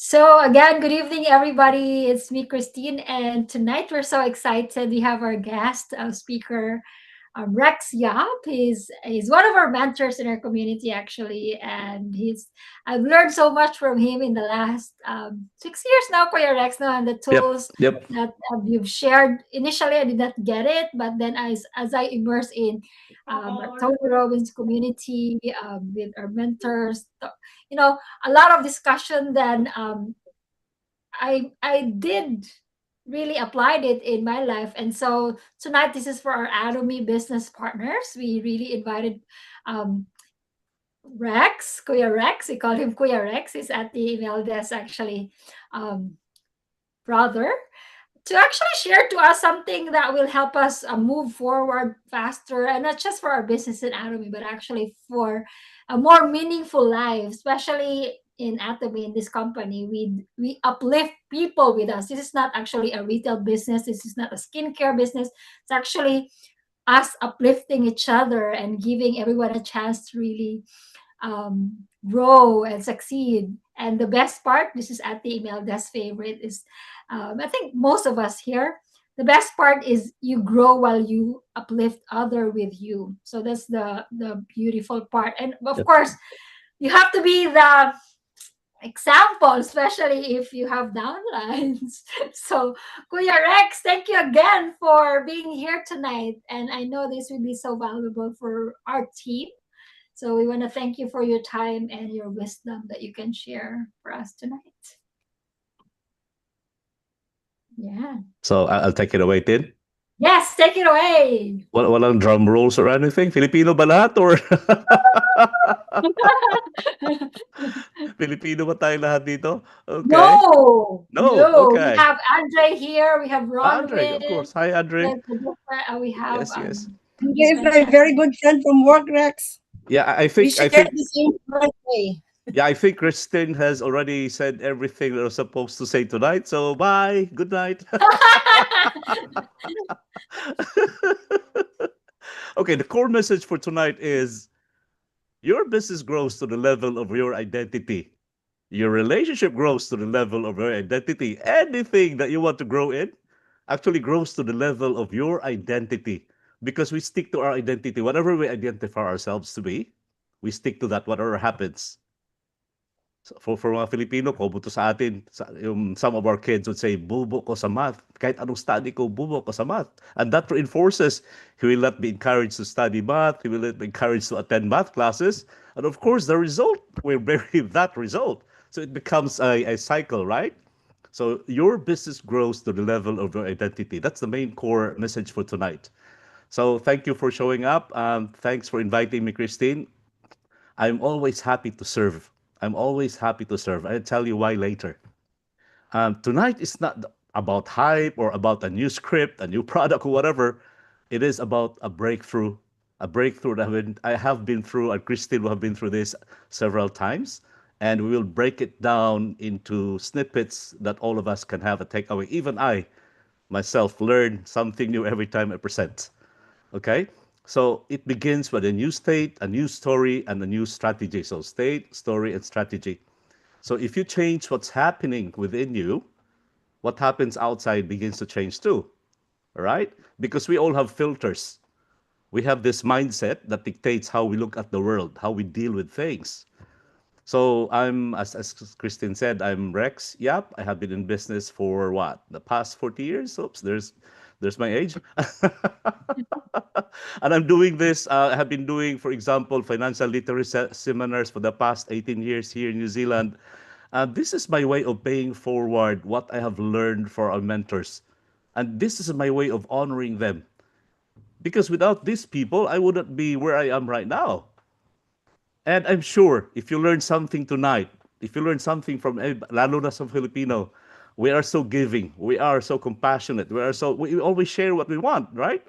So again, good evening, everybody. It's me, Christine, and tonight we're so excited. We have our guest speaker, Rex Yap. He's one of our mentors in our community, actually, and he's I've learned so much from him in the last 6 years now, Kuya Rex, now, and the Yep, tools yep. that you've shared. Initially, I did not get it, but then as I immerse in our Tony Robbins community with our mentors, a lot of discussion. Then I did really applied it in my life, and so tonight this is for our Atomy business partners. We really invited um, Rex, Kuya Rex. We call him Kuya Rex. He's at the email desk actually, um, brother, to actually share to us something that will help us move forward faster, and not just for our business in Atomy, but actually for a more meaningful life, especially in Atomy, in this company. We uplift people with us. This is not actually a retail business. This is not a skincare business. It's actually us uplifting each other and giving everyone a chance to really grow and succeed. And the best part, this is at the email desk favorite, is I think most of us here, the best part is you grow while you uplift other with you. So that's the beautiful part. And of Yep. course, you have to be the example, especially if you have downlines. So, Kuya Rex, thank you again for being here tonight. And I know this will be so valuable for our team. So we want to thank you for your time and your wisdom that you can share for us tonight. Yeah. So I'll take it away, Tin. Yes, take it away. Walang drum rolls or anything? Filipino ba lahat or Filipino ba tayong lahat dito? Okay. No, No, no. We okay. have Andre here. We have Andre, of Ronwin. course. Hi, Andre. We have Yes, yes. Andre just is my mentioned. very good friend from work, Rex. Yeah, I We think I share think the same birthday. yeah, I think Kristen has already said everything that I was supposed to say tonight. So bye. Good night. Okay, the core message for tonight is your business grows to the level of your identity. Your relationship grows to the level of your identity. Anything that you want to grow in actually grows to the level of your identity because we stick to our identity. Whatever we identify ourselves to be, we stick to that, whatever happens. So for mga Filipino, kobo to sa atin. Some of our kids would say, bubo ko sa math. Kahit anong study ko, bubo ko sa math. And that reinforces he will not be encouraged to study math. He will not be encouraged to attend math classes. And of course, the result will bury that result. So it becomes a cycle, right? So your business grows to the level of your identity. That's the main core message for tonight. So thank you for showing up. Thanks for inviting me, Christine. I'm always happy to serve. I'm always happy to serve. I'll tell you why later. Tonight is not about hype or about a new script, a new product, or whatever. It is about a breakthrough that I have been through, and Christine will have been through this several times. And we will break it down into snippets that all of us can have a takeaway. Even I myself learn something new every time I present. Okay? So it begins with a new state, a new story, and a new strategy. So state, story, and strategy. So if you change what's happening within you, what happens outside begins to change too. All right? Because we all have filters. We have this mindset that dictates how we look at the world, how we deal with things. So as Christine said, I'm Rex Yap. I have been in business for what? The past 40 years? Oops, there's my age. And I'm doing this, I have been doing, for example, financial literacy seminars for the past 18 years here in New Zealand. This is my way of paying forward what I have learned for our mentors. And this is my way of honoring them. Because without these people, I wouldn't be where I am right now. And I'm sure if you learn something tonight, if you learn something from lalo na sa Filipino, we are so giving, we are so compassionate, we always share what we want, right?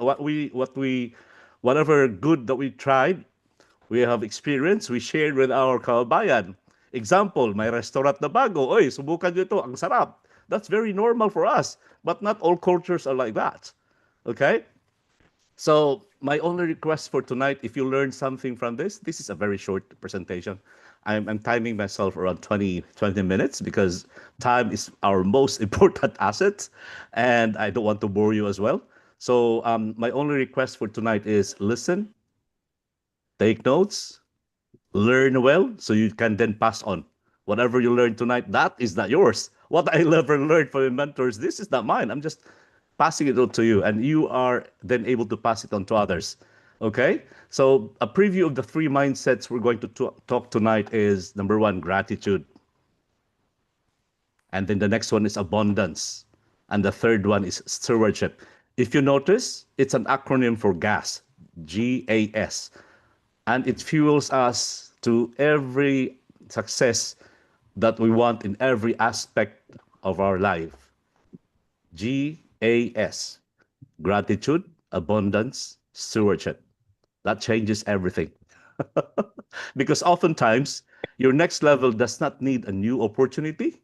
Whatever good that we tried, we have experience, we shared with our kababayan. Example, may restaurant na bago, oy, subukan nyo ito, ang sarap. That's very normal for us, but not all cultures are like that. Okay? So my only request for tonight, if you learn something from this is a very short presentation. I'm timing myself around 20 minutes because time is our most important asset, and I don't want to bore you as well. So my only request for tonight is listen, take notes, learn well, so you can then pass on. Whatever you learn tonight, that is not yours. What I ever learned from my mentors, this is not mine. I'm just passing it on to you, and you are then able to pass it on to others. Okay? So, a preview of the three mindsets we're going to talk tonight is number one, gratitude. And then the next one is abundance. And the third one is stewardship. If you notice, it's an acronym for GAS, GAS. And it fuels us to every success that we want in every aspect of our life. GAS, gratitude, abundance, stewardship. That changes everything. Because oftentimes, your next level does not need a new opportunity,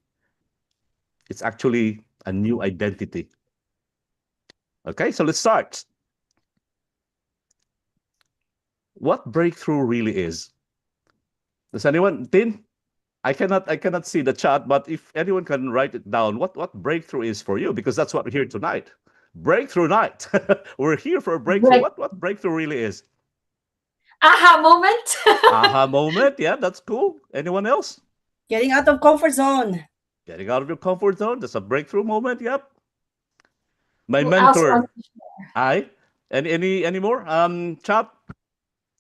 it's actually a new identity. Okay, so let's start. What breakthrough really is? Does anyone, Tin? I cannot see the chat, but if anyone can write it down, what breakthrough is for you, because that's what we're here tonight. Breakthrough night. We're here for a breakthrough. Break. What breakthrough really is? Aha moment. Aha moment. Yeah, that's cool. Anyone else? Getting out of comfort zone. Getting out of your comfort zone. That's a breakthrough moment. Yep. My Who else mentor. wants to share? I. Any more? Chat.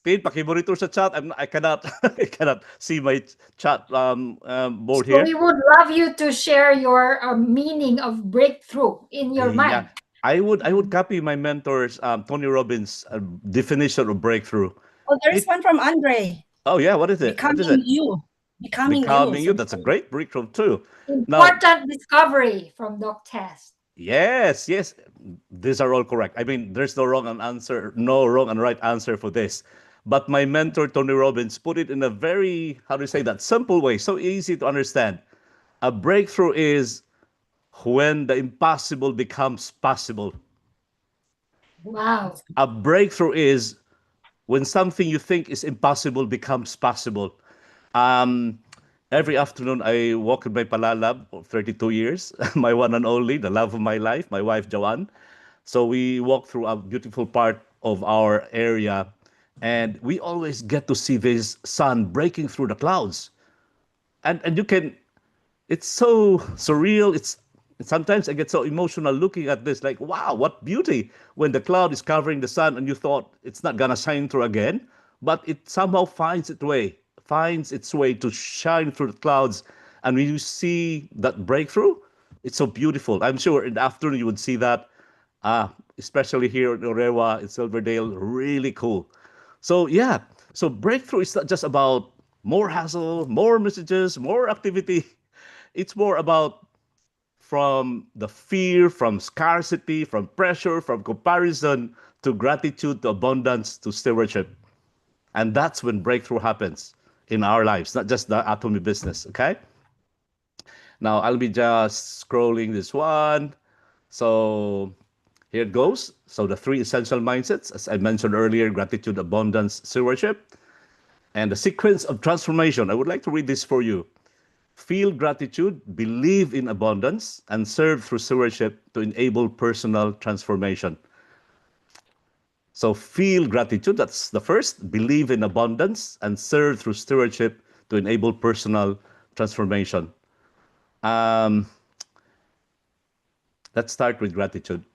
Tin, pakimonitor sa chat. I cannot I cannot see my chat board So here. we would love you to share your meaning of breakthrough in your Yeah, mind. I would copy my mentor's Tony Robbins definition of breakthrough. Oh, there is It one from Andre. Oh yeah, what is it? What is Becoming it? you. Becoming you. Becoming So you. That's a great breakthrough too. Now, Important discovery from Doc Test. yes, yes, these are all correct. I mean, there's no wrong and answer, no wrong and right answer for this. But my mentor Tony Robbins put it in a very, how do you say that, simple way, so easy to understand. A breakthrough is when the impossible becomes possible. Wow. A breakthrough is when something you think is impossible becomes possible. Um, every afternoon, I walk in my palalab for 32 years, my one and only, the love of my life, my wife, Joanne. So we walk through a beautiful part of our area, and we always get to see this sun breaking through the clouds. And you can, it's so surreal. It's sometimes I get so emotional looking at this, like, wow, what beauty when the cloud is covering the sun and you thought it's not gonna shine through again, but it somehow finds its way to shine through the clouds. And when you see that breakthrough, it's so beautiful. I'm sure in the afternoon you would see that, especially here in Orewa, in Silverdale, really cool. So yeah, so breakthrough is not just about more hassle, more messages, more activity. It's more about from the fear, from scarcity, from pressure, from comparison, to gratitude, to abundance, to stewardship. And that's when breakthrough happens in our lives, not just the atomy business. Okay. Now I'll be just scrolling this one. So here it goes. So the three essential mindsets, as I mentioned earlier: gratitude, abundance, stewardship, and the sequence of transformation. I would like to read this for you. Feel gratitude, believe in abundance, and serve through stewardship to enable personal transformation. So feel gratitude, that's the first. Believe in abundance and serve through stewardship to enable personal transformation. Um, let's start with gratitude.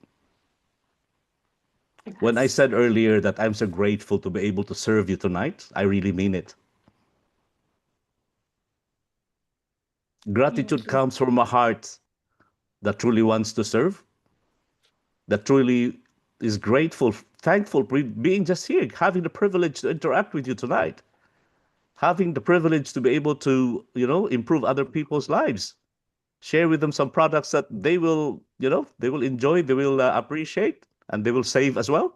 When I Yes. said earlier that I'm so grateful to be able to serve you tonight, I really mean it. Gratitude Thank you. comes from a heart that truly wants to serve, that truly is grateful, thankful for being just here, having the privilege to interact with you tonight, having the privilege to be able to, improve other people's lives, share with them some products that they will, they will enjoy, they will appreciate, and they will save as well.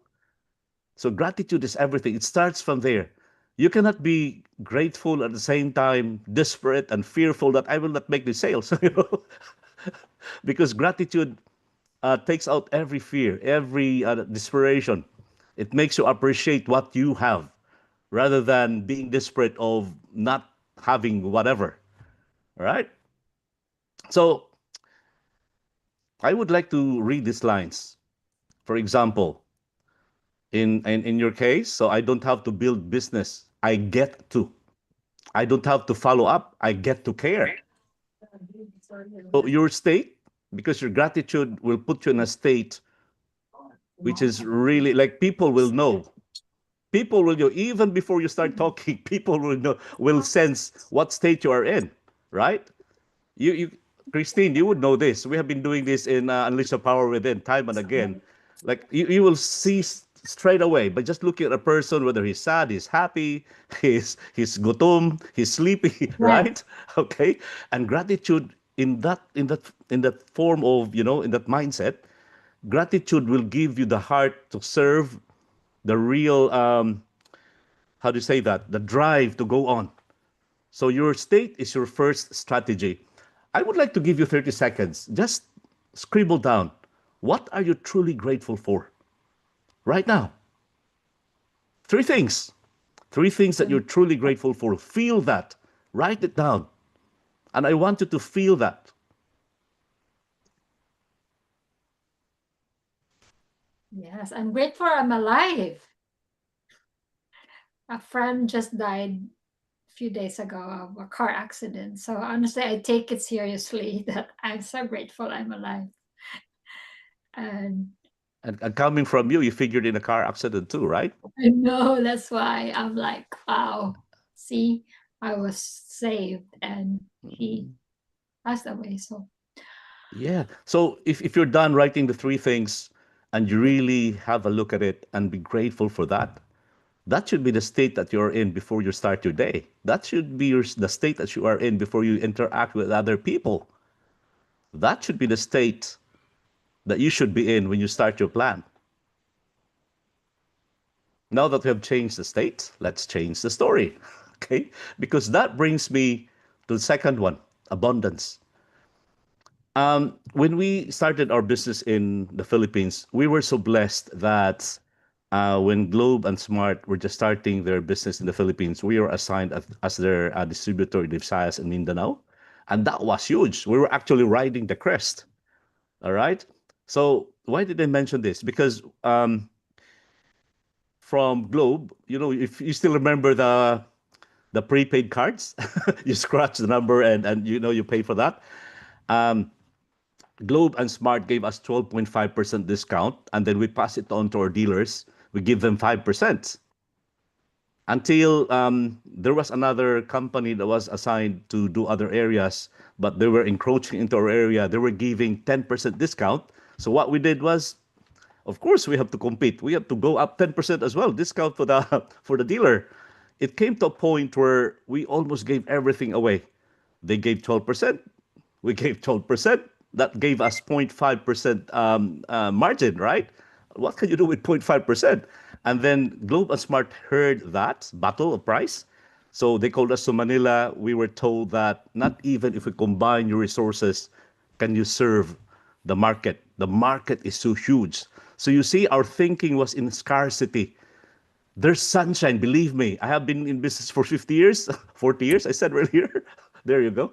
So gratitude is everything. It starts from there. You cannot be grateful at the same time desperate and fearful that I will not make the sales, because gratitude takes out every fear, every desperation. It makes you appreciate what you have rather than being desperate of not having whatever. All right. So I would like to read these lines. For example, in your case, so I don't have to build business. I get to. I don't have to follow up. I get to care. So your state, because your gratitude will put you in a state which is really like people will know. People will know even before you start talking. People will know, will sense what state you are in, right? You, Christine, you would know this. We have been doing this in Unleash the Power Within time and again. Like you will see straight away by just looking at a person whether he's sad, he's happy, he's gutom, he's sleepy, Yes. right? Okay, and gratitude in that form of in that mindset, gratitude will give you the heart to serve, the real how do you say that, the drive to go on. So your state is your first strategy. I would like to give you 30 seconds. Just scribble down. What are you truly grateful for right now? Three things. Three things that you're truly grateful for. Feel that. Write it down. And I want you to feel that. Yes, I'm grateful I'm alive. A friend just died a few days ago of a car accident. So honestly, I take it seriously that I'm so grateful I'm alive. And And coming from you, you figured in a car accident too, right? I know that's why I'm like, wow, see, I was saved and he passed away. So Yeah. So if you're done writing the three things and you really have a look at it and be grateful for that, that should be the state that you're in before you start your day. That should be the state that you are in before you interact with other people. That should be the state that you should be in when you start your plan. Now that we have changed the state, let's change the story. Okay? Because that brings me to the second one, abundance. When we started our business in the Philippines, we were so blessed that when Globe and Smart were just starting their business in the Philippines, we were assigned as their distributor in the Visayas and Mindanao. And that was huge. We were actually riding the crest. All right. So why did I mention this? Because from Globe, if you still remember the prepaid cards, you scratch the number and you pay for that. Um, Globe and Smart gave us 12.5% discount, and then we pass it on to our dealers. We give them 5% until there was another company that was assigned to do other areas, but they were encroaching into our area. They were giving 10% discount. So what we did was, of course, we have to compete. We have to go up 10% as well, discount for the for the dealer. It came to a point where we almost gave everything away. They gave 12%. We gave 12%. That gave us 0.5% margin, right? What can you do with 0.5%? And then Globe and Smart heard that battle of price. So they called us to Manila. We were told that not even if we combine your resources, can you serve the market. The market is so huge. So you see, our thinking was in scarcity. There's sunshine, believe me. I have been in business for 50 years, 40 years, I said earlier. There you go.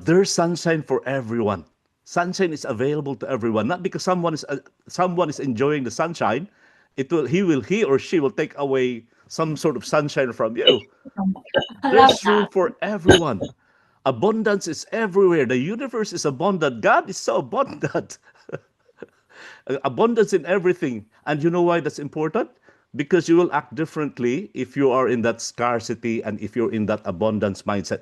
There's sunshine for everyone. Sunshine is available to everyone, not because someone is enjoying the sunshine. He or she will take away some sort of sunshine from you. I love There's room that. for everyone. Abundance is everywhere. The universe is abundant. God is so abundant. Abundance in everything. And you know why that's important? Because you will act differently if you are in that scarcity and if you're in that abundance mindset.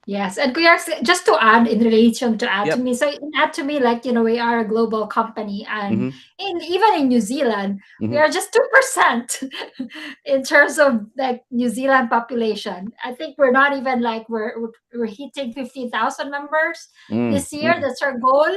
Yes, and we are just to add in relation to Yep. Atomy. So in Atomy, like we are a global company, and Mm-hmm. in even in New Zealand, we Mm-hmm. are just 2% in terms of like New Zealand population. I think we're not even like we're hitting 15,000 members this year. Mm-hmm. That's our goal.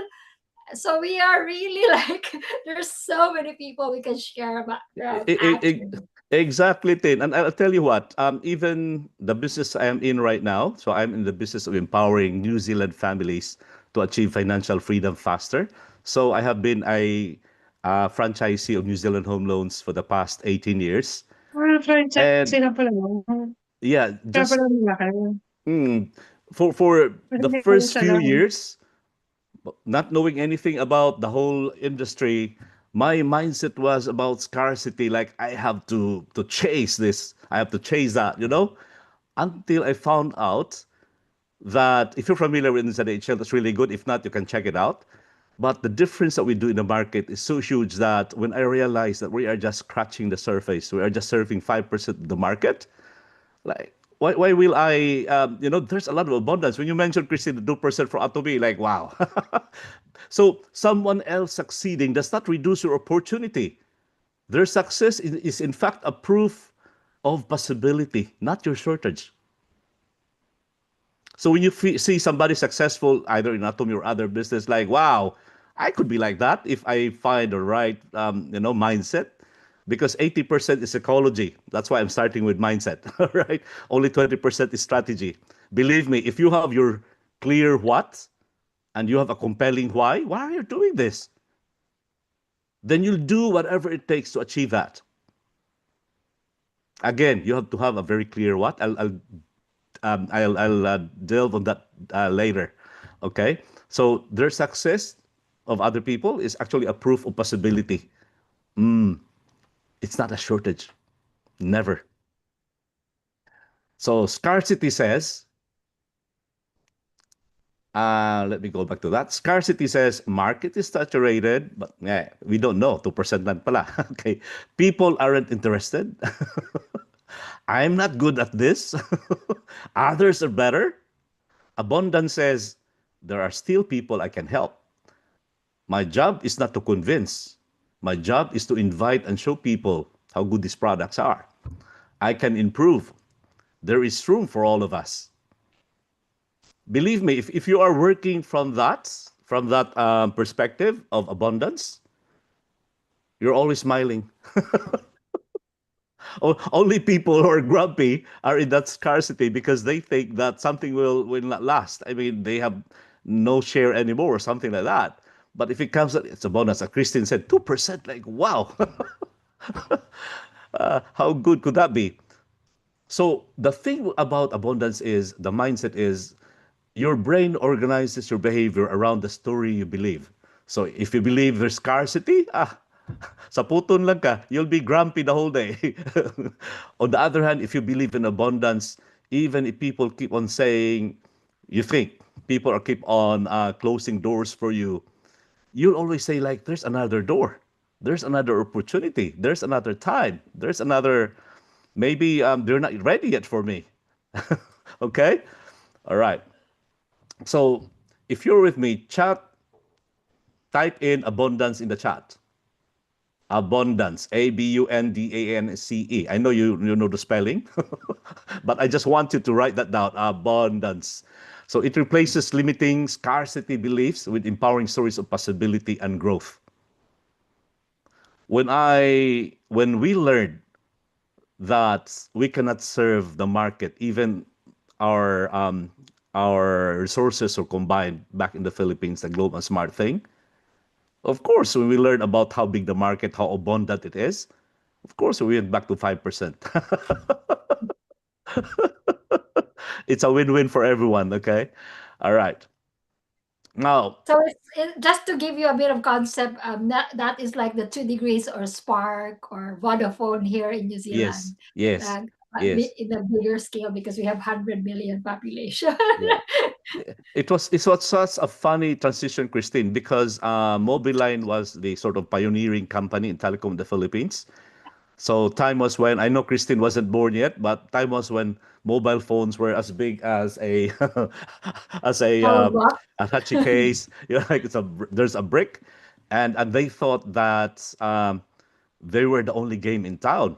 So we are really like there's so many people we can share about E- e- e- Atomy. Exactly, Tin. And I'll tell you what, even the business I am in right now, so I'm in the business of empowering New Zealand families to achieve financial freedom faster. So I have been a franchisee of New Zealand Home Loans for the past 18 years. Ah, franchisee And ka pala. yeah, Kaya just pala malaki. mm, for Pero the hindi ko first few alam. years, not knowing anything about the whole industry, my mindset was about scarcity. Like I have to chase this, I have to chase that, until I found out that if you're familiar with inside HL, that's really good. If not, you can check it out. But the difference that we do in the market is so huge that when I realized that we are just scratching the surface, we are just serving 5% of the market, like why will I there's a lot of abundance. When you mentioned, Christine, the 2% for Atomy, like wow. So someone else succeeding does not reduce your opportunity. Their success is in fact a proof of possibility, not your shortage. So when you see somebody successful either in Atomy or other business, like wow, I could be like that if I find the right mindset. Because 80% is psychology. That's why I'm starting with mindset. Right? Only 20% is strategy. Believe me, if you have your clear what and you have a compelling why are you doing this? Then you'll do whatever it takes to achieve that. Again, you have to have a very clear what. I'll delve on that later. Okay, so their success of other people is actually a proof of possibility. It's not a shortage. Never. So scarcity says, let me go back to that. Scarcity says market is saturated, but yeah, we don't know. 2% lang pala. Okay. People aren't interested. I'm not good at this. Others are better. Abundance says there are still people I can help. My job is not to convince. My job is to invite and show people how good these products are. I can improve. There is room for all of us. Believe me, if you are working from that perspective of abundance, you're always smiling. Only people who are grumpy are in that scarcity because they think that something will not last. I mean, they have no share anymore or something like that. But if it comes, it's a bonus. As Christine said, 2%, like, wow, how good could that be? So the thing about abundance is the mindset is your brain organizes your behavior around the story you believe. So if you believe there's scarcity, sa puton lang ka, you'll be grumpy the whole day. On the other hand, if you believe in abundance, even if people keep on saying, you think people are keep on closing doors for you, you'll always say like, there's another door. There's another opportunity. There's another time. There's another, maybe they're not ready yet for me. Okay? All right. So if you're with me, chat, type in abundance in the chat. Abundance, Abundance. I know you know the spelling, but I just want you to write that down. Abundance. So it replaces limiting scarcity beliefs with empowering stories of possibility and growth. When we learned that we cannot serve the market, even our um, our resources are combined back in the Philippines, the Globe and Smart thing. Of course, when we learn about how big the market, how abundant it is, of course we went back to 5%. It's a win-win for everyone. Okay, all right. Now, So just to give you a bit of concept, that is like the 2 degrees or Spark or Vodafone here in New yes, Zealand, yes, yes, in a bigger scale because we have 100 million population. yeah. It was such a funny transition, Christine, because Mobiline was the sort of pioneering company in telecom in the Philippines. So time was when I know Christine wasn't born yet, but time was when mobile phones were as big as a as Power block. a touchy case. Like there's a brick, and they thought that they were the only game in town.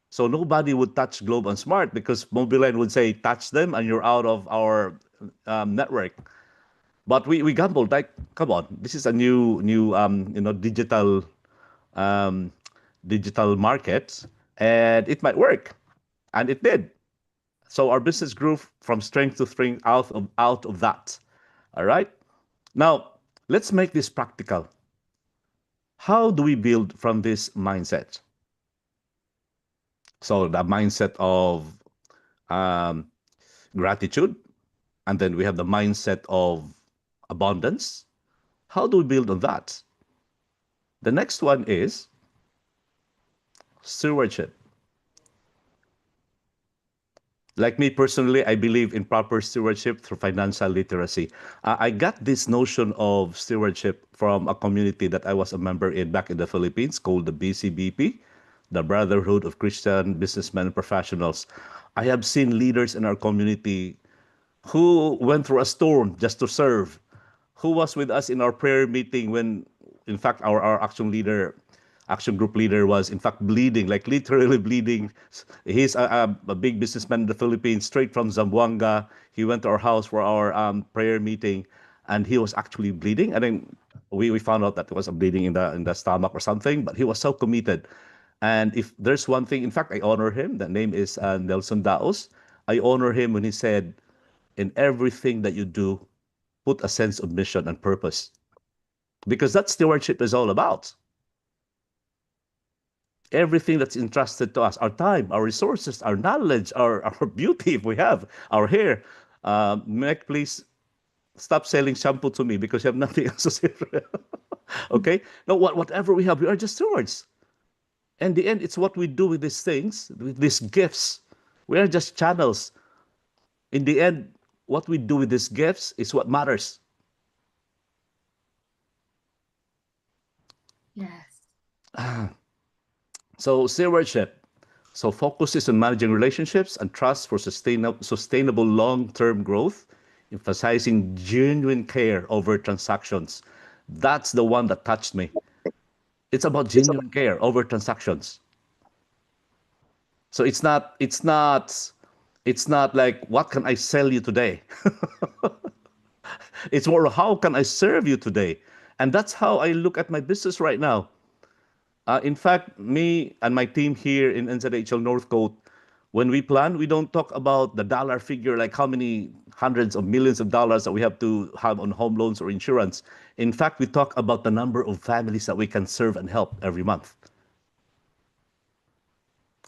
So nobody would touch Globe and Smart because Mobiline would say, touch them and you're out of our network. But we gambled like, come on, this is a new um, digital market, and it might work, and it did. So our business grew from strength to strength out of that. All right. Now let's make this practical. How do we build from this mindset? So the mindset of um, gratitude, and then we have the mindset of abundance. How do we build on that? The next one is stewardship. Like me personally, I believe in proper stewardship through financial literacy. I got this notion of stewardship from a community that I was a member in back in the Philippines called the BCBP, the Brotherhood of Christian Businessmen and Professionals. I have seen leaders in our community who went through a storm just to serve, who was with us in our prayer meeting when, in fact, our action group leader was, in fact, bleeding, like literally bleeding. He's a big businessman in the Philippines, straight from Zamboanga. He went to our house for our prayer meeting, and he was actually bleeding. And then we found out that it was a bleeding in the stomach or something, but he was so committed. And if there's one thing, in fact, I honor him. The name is Nelson Daos. I honor him when he said, in everything that you do, put a sense of mission and purpose. Because that's stewardship is all about. Everything that's entrusted to us, our time, our resources, our knowledge, our beauty, if we have, our hair. Meg, please stop selling shampoo to me because you have nothing else to say. Okay? No, whatever we have, we are just stewards. And in the end, it's what we do with these things, with these gifts. We are just channels. In the end, what we do with these gifts is what matters. Yes. So stewardship. So focus is on managing relationships and trust for sustainable long-term growth, emphasizing genuine care over transactions. That's the one that touched me. It's about genuine care over transactions. So it's not like what can I sell you today? It's more how can I serve you today? And that's how I look at my business right now. In fact, me and my team here in NZHL North Coast, when we plan, we don't talk about the dollar figure, like how many hundreds of millions of dollars that we have to have on home loans or insurance. In fact, we talk about the number of families that we can serve and help every month.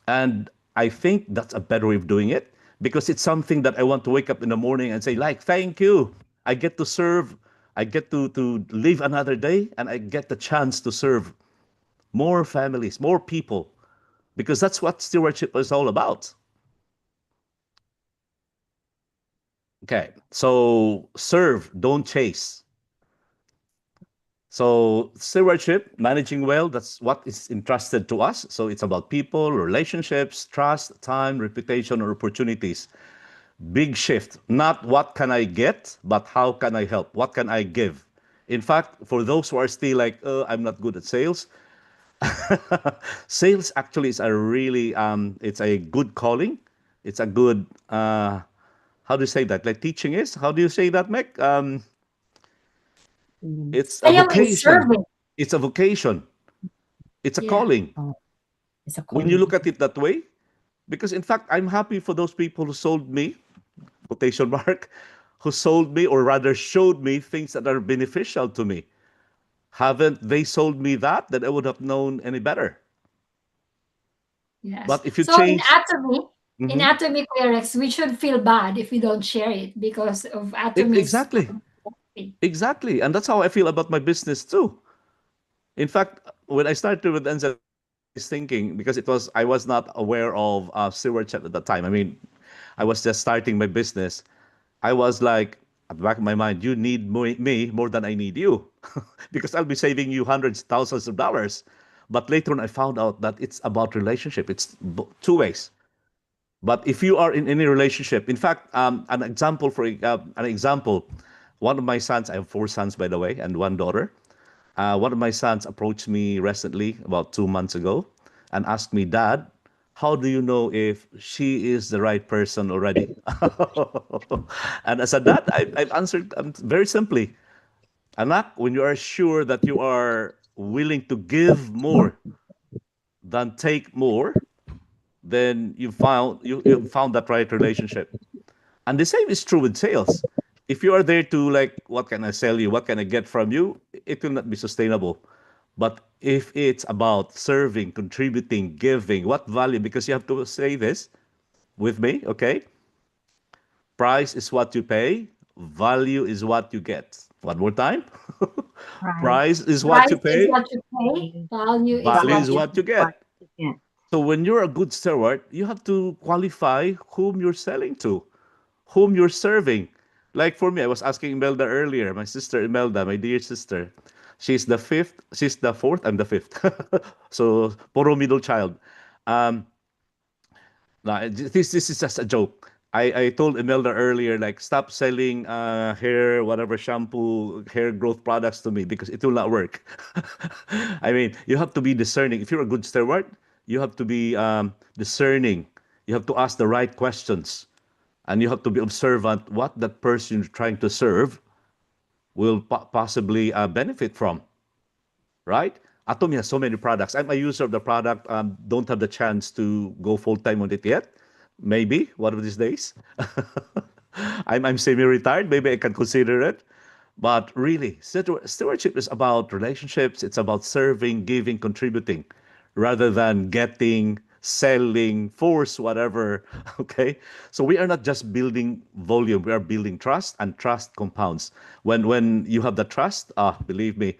And I think that's a better way of doing it because it's something that I want to wake up in the morning and say, like, thank you. I get to serve, I get to live another day, and I get the chance to serve more families, more people, because that's what stewardship is all about. Okay, so serve, don't chase. So stewardship, managing well, that's what is entrusted to us. So it's about people, relationships, trust, time, reputation, or opportunities. Big shift. Not what can I get, but how can I help? What can I give? In fact, for those who are still like, I'm not good at sales, sales actually is a really, it's a good calling. It's a good, how do you say that? Like teaching is? How do you say that, Mick? It's a I am in vocation. serving. It's a vocation. It's a Yeah. calling. Oh, it's a When you calling. look at it that way, because in fact, I'm happy for those people who sold me, quotation mark, who sold me or rather showed me things that are beneficial to me. Haven't they sold me that, then I would have known any better. Yes. But if you So change, in Mhm. atomy clearance, we should feel bad if we don't share it because of atomy's Exactly, exactly, and that's how I feel about my business too. In fact, when I started with NZX, I was always thinking because I was not aware of stewardship at the time. I mean, I was just starting my business. I was like, at the back of my mind, you need me more than I need you, because I'll be saving you hundreds, thousands of dollars. But later on, I found out that it's about relationship. It's two ways. But if you are in any relationship, in fact, an example, one of my sons, I have four sons by the way, and one daughter. One of my sons approached me recently, about 2 months ago, and asked me, Dad, how do you know if she is the right person already? And as a dad, I've answered very simply, Anak, when you are sure that you are willing to give more than take more, then you found that right relationship. And the same is true with sales. If you are there to like, what can I sell you? What can I get from you? It will not be sustainable. But if it's about serving, contributing, giving, what value? Because you have to say this with me, okay? Price is what you pay, value is what you get. One more time. Right. Price is what you Price is pay, what you pay, value is value what is Value you what you is what get. you get. So when you're a good steward, you have to qualify whom you're selling to, whom you're serving. Like for me, I was asking Imelda earlier, my sister Imelda, my dear sister. She's the fourth, I'm the fifth. So, puro middle child. Um, this is just a joke. I told Imelda earlier, like, stop selling hair, whatever shampoo, hair growth products to me because it will not work. I mean, you have to be discerning. If you're a good steward, you have to be discerning. You have to ask the right questions, and you have to be observant what that person you're trying to serve will possibly benefit from, right? Atomy has so many products. I'm a user of the product. Don't have the chance to go full time on it yet. Maybe one of these days. I'm semi-retired. Maybe I can consider it. But really, stewardship is about relationships. It's about serving, giving, contributing, rather than getting, selling, force, whatever. Okay. So we are not just building volume. We are building trust, and trust compounds. When you have the trust, believe me,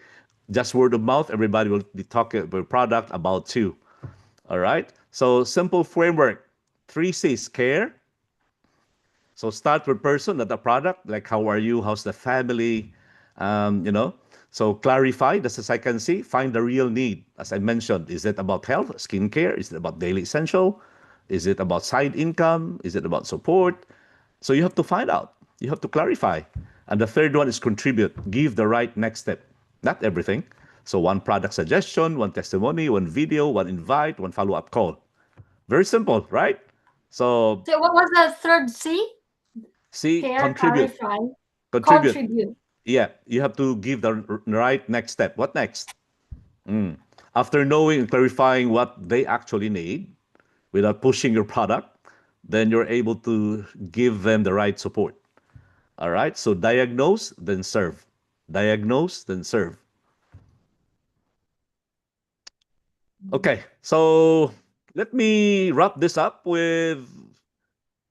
just word of mouth, everybody will be talking about product, about you. All right. So simple framework. Three C's: care. So start with person, not the product. Like, how are you? How's the family? You know. So clarify. That's the second C. Find the real need. As I mentioned, is it about health, skincare? Is it about daily essential? Is it about side income? Is it about support? So you have to find out. You have to clarify. And the third one is contribute. Give the right next step. Not everything. So one product suggestion, one testimony, one video, one invite, one follow-up call. Very simple, right? So So what was the third C? see, Care, contribute, clarify, contribute. contribute. Yeah, you have to give the right next step. What next? After knowing and clarifying what they actually need without pushing your product, then you're able to give them the right support. All right. So diagnose, then serve. Diagnose, then serve. Okay. So let me wrap this up with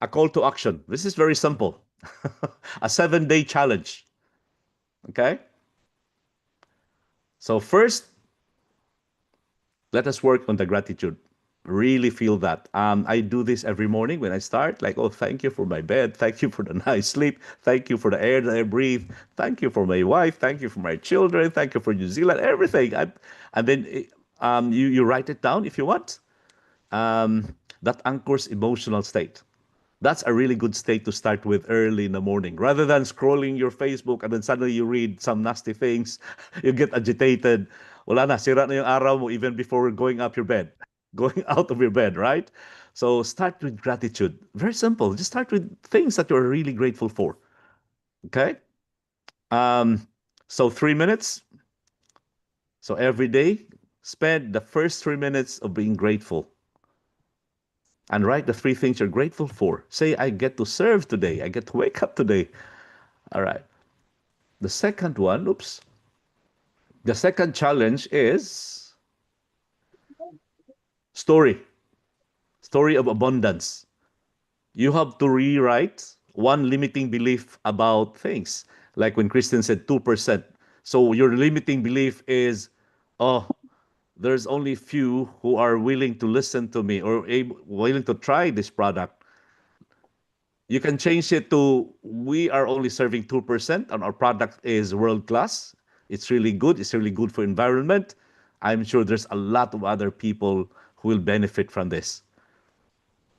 a call to action. This is very simple. A 7-day challenge. Okay. So first, let us work on the gratitude. Really feel that. I do this every morning when I start. Like, oh, thank you for my bed. Thank you for the nice sleep. Thank you for the air that I breathe. Thank you for my wife. Thank you for my children. Thank you for New Zealand. Everything. And then you write it down if you want. That anchors emotional state. That's a really good state to start with early in the morning. Rather than scrolling your Facebook and then suddenly you read some nasty things, you get agitated. Wala na, sira na yung araw mo even before going up your bed, going out of your bed, right? So start with gratitude. Very simple. Just start with things that you're really grateful for. Okay? Um, so 3 minutes. So every day, spend the first 3 minutes of being grateful and write the three things you're grateful for. Say, I get to serve today. I get to wake up today. All right. The second one, oops. The second challenge is story. Story of abundance. You have to rewrite one limiting belief about things. Like when Kristen said 2%. So your limiting belief is, oh, there's only few who are willing to listen to me or willing to try this product. You can change it to, we are only serving 2% and our product is world class. It's really good. It's really good for environment. I'm sure there's a lot of other people who will benefit from this.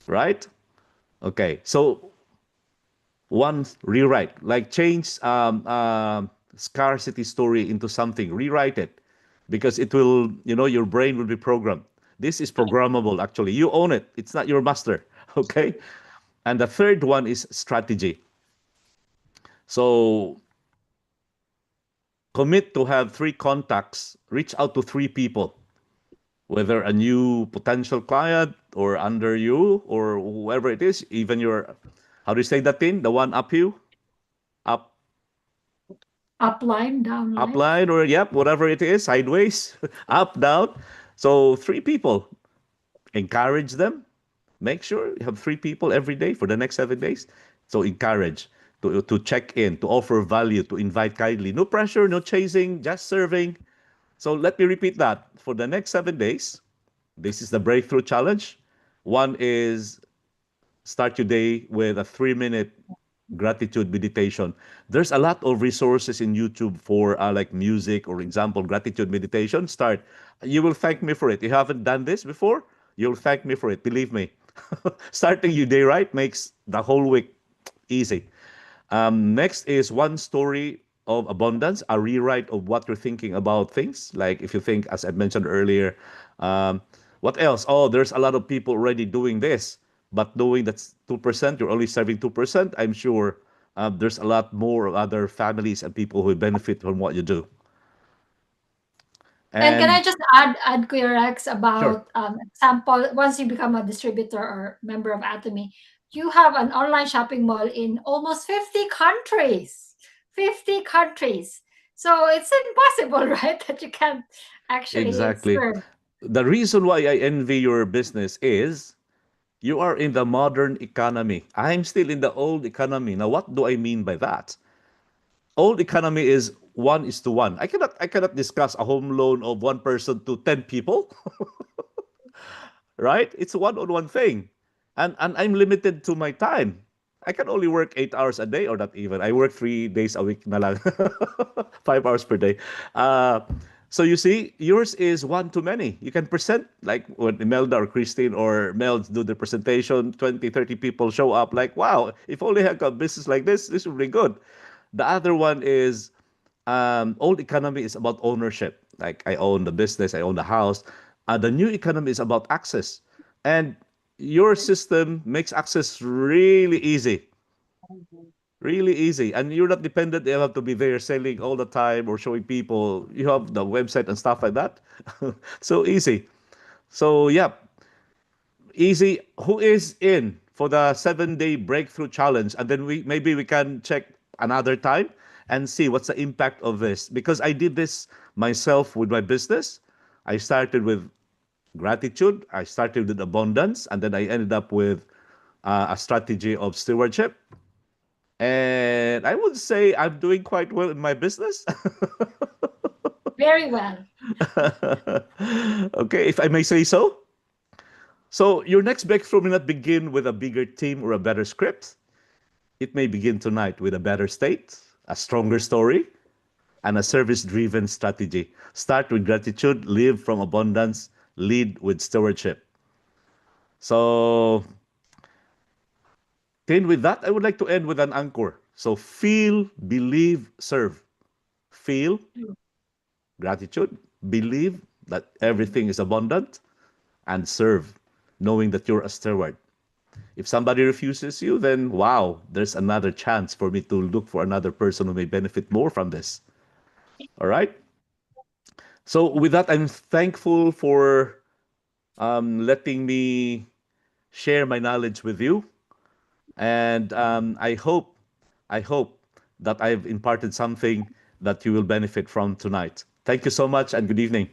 Right? Okay. So one, rewrite, like change scarcity story into something, rewrite it because it will, your brain will be programmed. This is programmable, actually. You own it. It's not your master. Okay. And the third one is strategy. So commit to have three contacts, reach out to three people, whether a new potential client or under you or whoever it is, even your, how do you say that in? The one up you? Up, Upline, downline. upline or yep, whatever it is, sideways, up, down. So three people, encourage them. Make sure you have three people every day for the next 7 days. So encourage to check in, to offer value, to invite kindly. No pressure, no chasing, just serving. So let me repeat that. For the next 7 days, this is the breakthrough challenge. One is start your day with a 3 minute gratitude meditation. There's a lot of resources in YouTube for like music or example gratitude meditation. Start. You will thank me for it. You haven't done this before, you'll thank me for it. Believe me. Starting your day right makes the whole week easy. Next is one story of abundance, a rewrite of what you're thinking about things. Like if you think, as I mentioned earlier, um, what else? Oh, there's a lot of people already doing this, but knowing that's 2%, you're only serving 2%. I'm sure there's a lot more of other families and people who benefit from what you do. And can I And just add QRX sure, about example, once you become a distributor or member of Atomy, you have an online shopping mall in almost 50 countries. 50 countries. So it's impossible, right? That you can actually exactly. serve. The reason why I envy your business is you are in the modern economy. I'm still in the old economy. Now, what do I mean by that? Old economy is 1:1. I cannot discuss a home loan of one person to 10 people, right? It's a one-on-one thing. And I'm limited to my time. I can only work 8 hours a day or not even. I work 3 days a week na lang. 5 hours per day. Uh, so you see, yours is one too many. You can present like when Imelda or Christine or Mel do the presentation, 20, 30 people show up like, wow, if only I had a business like this would be good. The other one is old economy is about ownership. Like I own the business, I own the house. The new economy is about access, and your system makes access really easy, really easy. And you're not dependent. You have to be there selling all the time or showing people. You have the website and stuff like that. So easy. So yeah, easy. Who is in for the 7 day breakthrough challenge? And then we can check another time and see what's the impact of this. Because I did this myself with my business. I started with gratitude, I started with abundance, and then I ended up with a strategy of stewardship. And I would say I'm doing quite well in my business. Very well. Okay, if I may say so. So your next breakthrough may not begin with a bigger team or a better script. It may begin tonight with a better state, a stronger story, and a service driven strategy. Start with gratitude, live from abundance, lead with stewardship. So, Tin, with that, I would like to end with an anchor. So, feel, believe, serve. Feel gratitude, believe that everything is abundant, and serve, knowing that you're a steward. If somebody refuses you, then wow, there's another chance for me to look for another person who may benefit more from this. All right. So with that, I'm thankful for letting me share my knowledge with you, and I hope that I've imparted something that you will benefit from tonight. Thank you so much, and good evening.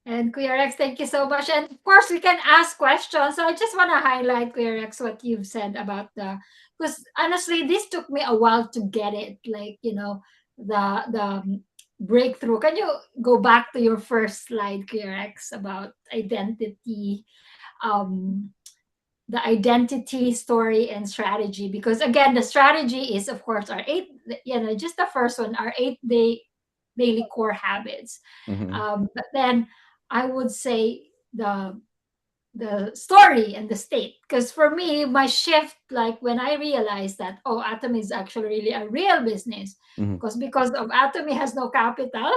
And Kuya Rex, thank you so much. And of course, we can ask questions. So I just want to highlight, Kuya Rex, what you've said about because honestly, this took me a while to get it. Like, the breakthrough. Can you go back to your first slide, Kuya Rex, about identity? Um, the identity story and strategy, because again the strategy is of course our just the first one, our 8 day daily core habits. Mhm. But then I would say the story and the state, because for me my shift, like when I realized that, oh, Atom is actually really a real business, Mhm. because of Atom has no capital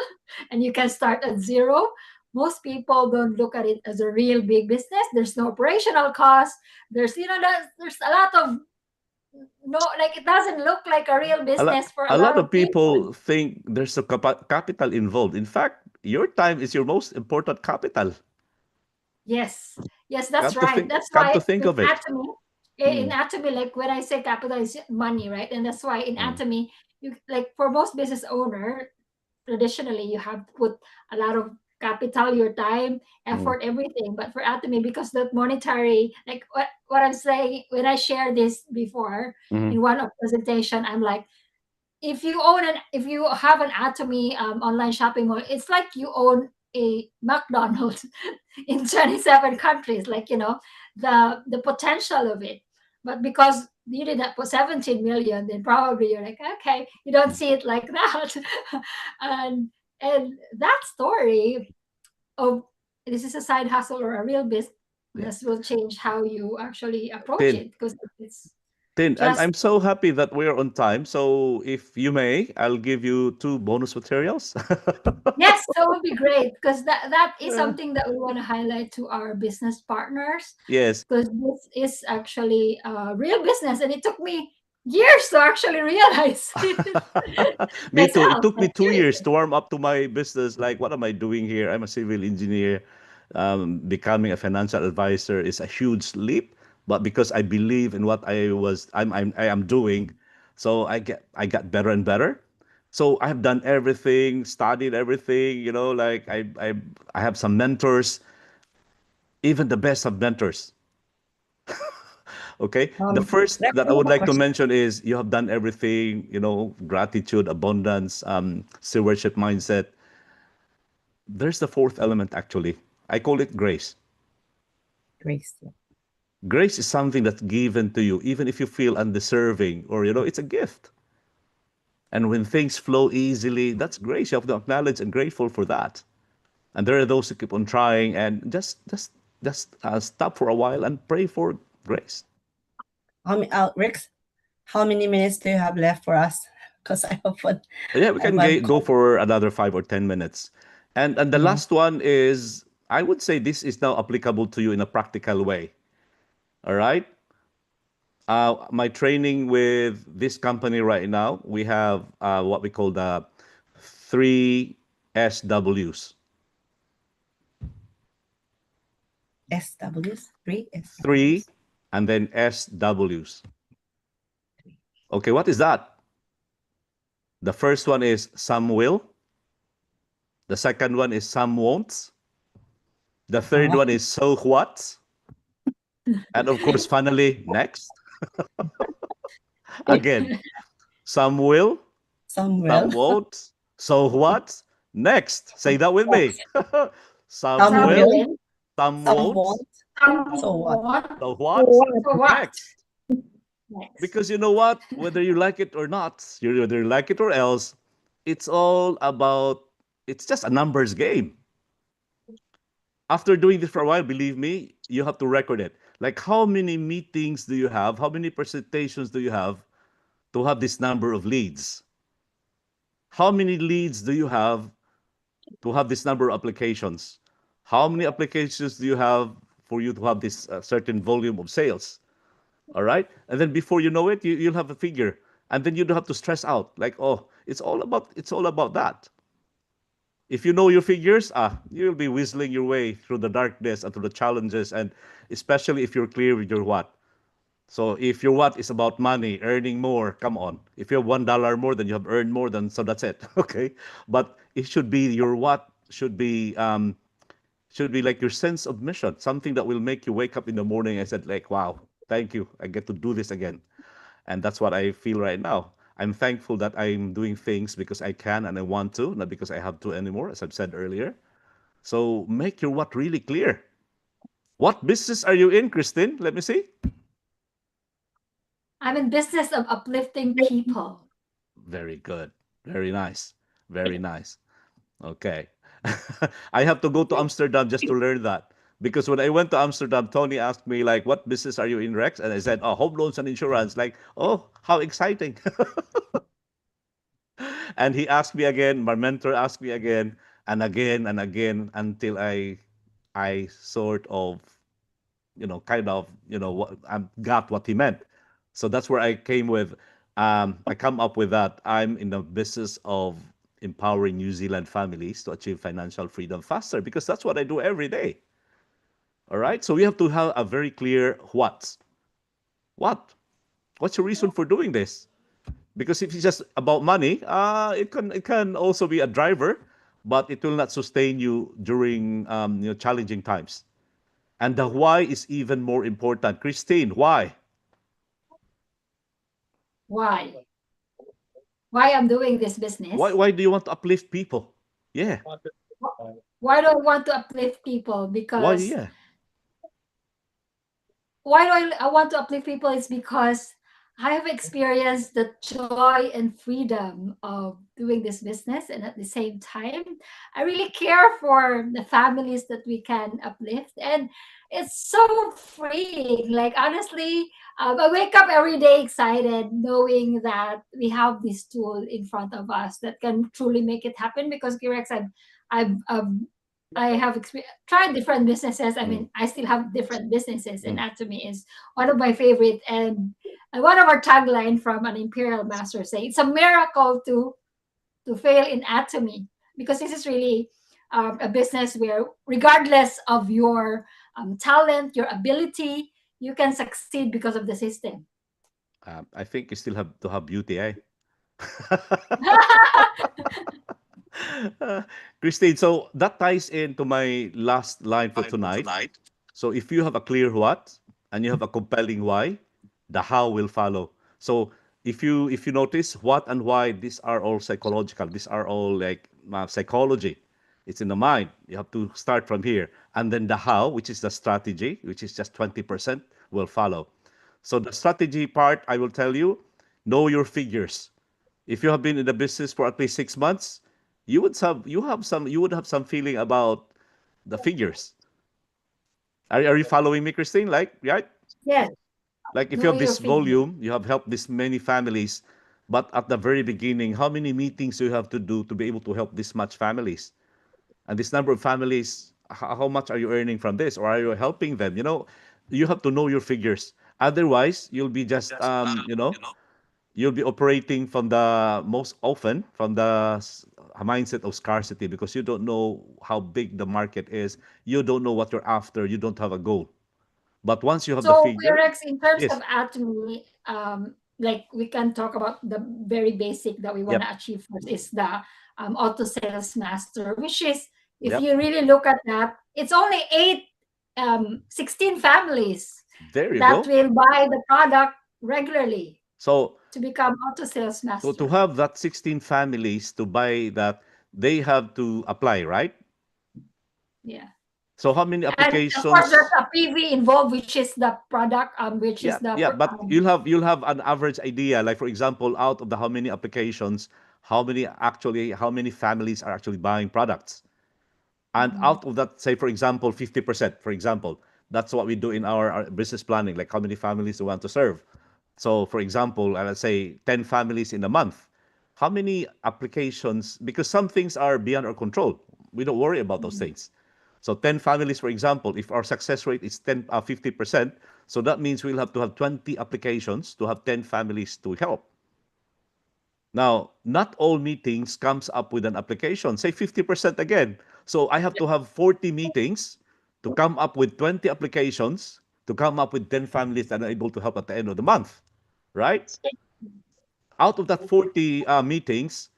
and you can start at zero. Most people don't look at it as a real big business. There's no operational cost. There's a lot of, no, like it doesn't look like a real A lot, business for a a lot lot of of people. people think there's a capital involved. In fact, your time is your most important capital. Yes, yes, that's Come to right. think, That's come why to think in of it. Atomy, Mm, like when I say capital is money, right? And that's why in mm, Atomy, you like for most business owner, traditionally you have to put a lot of capital, your time, Mhm. effort, everything. But for Atomy, because that monetary, like what I'm saying, when I shared this before Mhm. in one of presentation, I'm like, if you have an Atomy online shopping mall, it's like you own a McDonald's in 27 countries, like, the potential of it. But because you did that for 17 million, then probably you're like, okay, you don't see it like that. and and that story of this is a side hustle or a real Yeah. business will change how you actually approach Tin, it, because it's Tin, just I'm so happy that we're on time. So if you may, I'll give you two bonus materials. yes, that would be great, because that is Yeah. something that we want to highlight to our business partners, Yes. because this is actually a real business, and it took me years to actually realize it Me too. It myself. took me Like, 2 years seriously. to warm up to my business. Like, what am I doing here? I'm a civil engineer. Becoming a financial advisor is a huge leap, but because I believe in what I am doing, so I got better and better. So I have done everything, studied everything. Like I have some mentors, even the best of mentors. Okay. The first Rex, that I I have would a like to question. mention is you have done everything, gratitude, abundance, stewardship mindset. There's the fourth element, actually. I call it grace. Grace. Yeah. Grace is something that's given to you, even if you feel undeserving or, it's a gift. And when things flow easily, that's grace. You have to acknowledge and grateful for that. And there are those who keep on trying and just stop for a while and pray for grace. Rex, how many minutes do you have left for us? Because I have one. Yeah, we I have can one go call. for another 5 or 10 minutes. And the Yeah. last one is, I would say this is now applicable to you in a practical way. All right. My training with this company right now, we have what we call the three SWs. SWs, three Three SWs. and then SWs. Okay, what is that? The first one is some will. The second one is some won't. The third Oh, one is so what. And of course, finally, next. Again, some will, some will. some won't. So what? Next. Say that with me. Next. Some Some Some will, will, will, some some won't. won't. some So what? want. So So what? what? So what? Next. Next. Because you know what? Whether you like it or not, whether you like it or else, it's all about, it's just a numbers game. After doing this for a while, believe me, you have to record it. Like, how many meetings do you have? How many presentations do you have to have this number of leads? How many leads do you have to have this number of applications? How many applications do you have for you to have this certain volume of sales? All right. And then before you know it, you'll have a figure. And then you don't have to stress out like, oh, it's all about that. If you know your figures, you'll be whistling your way through the darkness and through the challenges, and especially if you're clear with your what. So if your what is about money, earning more, come on. If you have $1 more, then you have earned more than, so that's it. Okay. But it should be your what should be like your sense of mission, something that will make you wake up in the morning and said like, wow, thank you. I get to do this again. And that's what I feel right now. I'm thankful that I'm doing things because I can and I want to, not because I have to anymore, as I've said earlier. So make your what really clear. What business are you in, Christine? Let me see. I'm in business of uplifting people. Very good. Very nice. Very nice. Okay. I have to go to Amsterdam just to learn that. Because when I went to Amsterdam, Tony asked me, like, what business are you in, Rex? And I said, oh, home loans and insurance. Like, oh, how exciting. And he asked me again, my mentor asked me again and again until I sort of, kind of, I got what he meant. So that's where I came with, I come up with that. I'm in the business of empowering New Zealand families to achieve financial freedom faster because that's what I do every day. All right. So we have to have a very clear what. What? What's your reason for doing this? Because if it's just about money, it can also be a driver. but it will not sustain you during challenging times. And the why is even more important. Christine, why? Why? Why I'm doing this Why business? why do you want to uplift people? Yeah. Why do I want to uplift people? Why? Because Yeah. why do I want to uplift people is because I have experienced the joy and freedom of doing this business. And at the same time, I really care for the families that we can uplift. And it's so freeing. Like, honestly, I wake up every day excited knowing that we have this tool in front of us that can truly make it happen. Because, Kirex, I've I have tried different businesses. I Mm, mean, I still have different businesses, and mm. Atomy is one of my favorite. And one of our tagline from an Imperial Master say, "It's a miracle to fail in Atomy," because this is really a business where, regardless of your talent, your ability, you can succeed because of the system. I think you still have to have beauty, eh? Christine, so that ties into my last line for tonight. So if you have a clear what and you have a compelling why, the how will follow. So if you notice what and why, these are all psychological. These are all like psychology. It's in the mind. You have to start from here, and then the how, which is the strategy, which is just 20%, will follow. So the strategy part, I will tell you, know your figures. If you have been in the business for at least 6 months, you would have some feeling about the figures. Are you following me, Christine? Like, right? Yes, Like if you know have your this figure. volume, you have helped this many families, but at the very beginning, how many meetings do you have to do to be able to help this much families? And this number of families, how much are you earning from this? Or are you helping them? You have to know your figures. Otherwise, you'll be just, you'll be operating from the most often from the mindset of scarcity because you don't know how big the market is. You don't know what you're after. You don't have a goal. But once you have the So, figure, Rex, in terms of yes, Atomy, like we can talk about the very basic that we want yep, to achieve first is the auto sales master, which is, if yep. you really look at that, it's only 16 families There you that go. will buy the product regularly So to become auto sales to master. have that 16 families to buy that, they have to apply, right? Yeah. So how many And of course, there's applications? a PV involved, which is the product, which is Yeah, the yeah, but you'll have an average idea. Like for example, out of the how many applications, how many families are actually buying products? And Mhm. out of that, say for example, 50%, for example, that's what we do in our business planning, like how many families we want to serve. So for example, let's say 10 families in a month. How many applications? Because some things are beyond our control. We don't worry about those Mhm. things. So 10 families, for example, if our success rate is 50%, so that means we'll have to have 20 applications to have 10 families to help. Now, not all meetings comes up with an application, say 50% again. So I have to have 40 meetings to come up with 20 applications to come up with 10 families that are able to help at the end of the month, right? Out of that 40 meetings,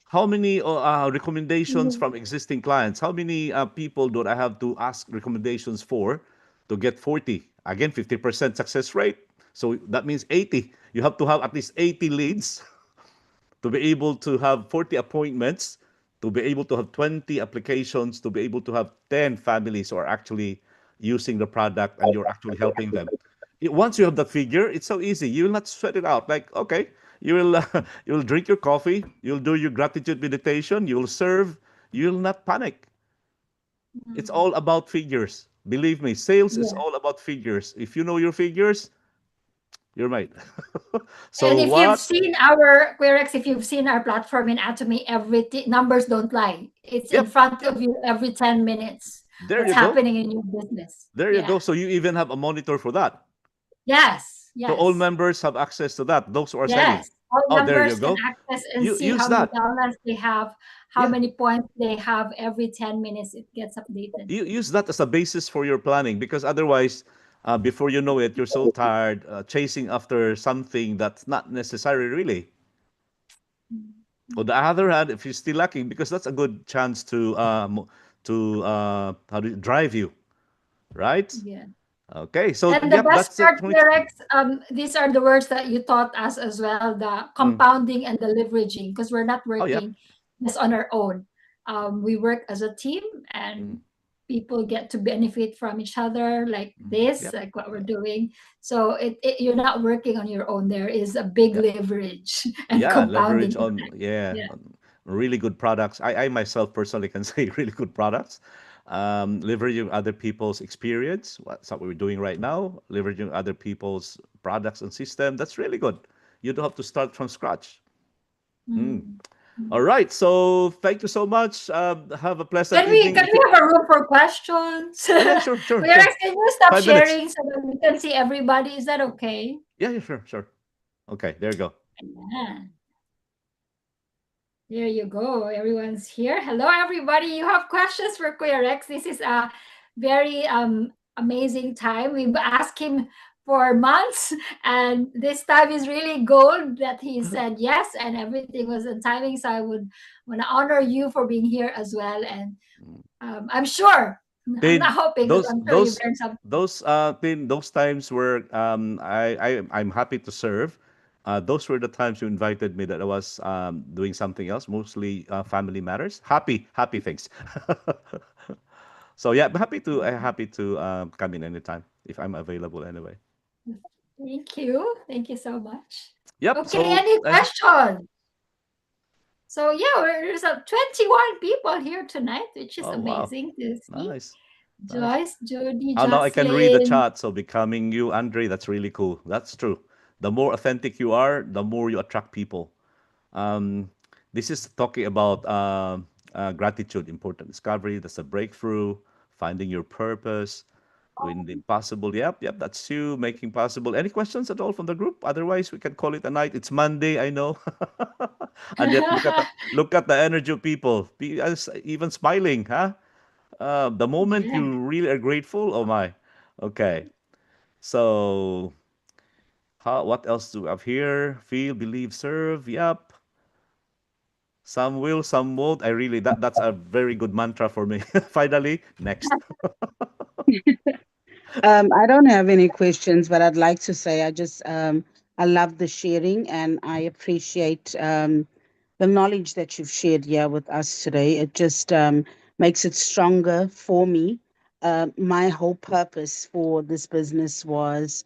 how many recommendations from existing clients? How many people do I have to ask recommendations for to get 40? Again, 50% success rate. So that means 80. You have to have at least 80 leads to be able to have 40 appointments, to be able to have 20 applications, to be able to have 10 families who are actually using the product and you're actually helping them. Once you have that figure, it's so easy. You will not sweat it out. Like, okay, you will you will drink your coffee, you'll do your gratitude meditation, you'll serve, you'll not panic. It's Mhm. all about figures. Believe me, sales is Yeah. all about figures. If you know your figures, you're right. And So if you've what? seen our Querex, if you've seen our platform in Atomy, numbers don't lie. It's in Yep, front of you every 10 minutes. there What's you go. happening in your business? There you Yeah. go. So you even have a monitor for that. Yes. So all Yes. members have access to that, those who are selling. Yes. All Oh, there you members can go. access and You see use how many that. downloads they have, how Yeah. many points they have every 10 minutes. It gets updated. You use that as a basis for your planning because otherwise, before you know it, you're so tired chasing after something that's not necessary, really. On the other hand, if you're still lacking, because that's a good chance to how do you drive you, right? Yeah. Okay, so And the yep, best that's part, it. 20, Rex, these are the words that you taught us as well, the mm, compounding and the leveraging, because we're not oh, yep. working just on our own. We work as a team, Mm, and people get to benefit from each other, like this, yep. like what we're doing. So you're not working on your own. There is a big Yeah. leverage and Yeah, compounding. leverage on, yeah, Yeah. on really good products. I myself personally can say really good products. Leveraging other people's experience. What's what we're doing right now, leveraging other people's products and system. That's really good. You don't have to start from scratch. Mm. Mm. All right. So thank you so much. Have a pleasant Can evening. If we you, have a room for questions? oh yeah, sure, sure, Rex, sure. can you stop 5 minutes. sharing so that we can see everybody? Is that okay? Yeah, yeah, sure, sure. Okay, there you go. Yeah. There you go. Everyone's here. Hello, everybody. You have questions for Kuya Rex. This is a very amazing time. We've asked him for months, and this time is really gold that he said yes, and everything was on timing. So I would want to honor you for being here as well. And I'm sure, I'm not Tin, hoping, because those I'm sure you've those learned something. Tin, those times where I'm happy to serve. Those were the times you invited me that I was doing something else, mostly family matters. Happy things. So yeah, I'm happy to come in anytime if I'm available anyway. Thank you. Thank you so much. Yep. Okay, So any question? So yeah, there's 21 people here tonight, which is oh wow, amazing to see. nice, nice. Joyce, Jody, Oh, now I can read the Jocelyn. chat. So becoming you, Andre, that's really cool. That's true. The more authentic you are, the more you attract people. Um, this is talking about gratitude, important discovery. That's a breakthrough, finding your purpose, doing the impossible. Yep, yep, that's you making possible. Any questions at all from the group? Otherwise, we can call it a night. It's Monday, I know, and yet look at the energy of people. Even smiling, huh? The moment Yeah. you really are grateful. Oh my. Okay. So, what else do we have here? Feel, believe, serve. Yep. Some will, some won't. I really that's a very good mantra for me. Finally, next. I don't have any questions, but I'd like to say I love the sharing and I appreciate the knowledge that you've shared here with us today. It just makes it stronger for me. My whole purpose for this business was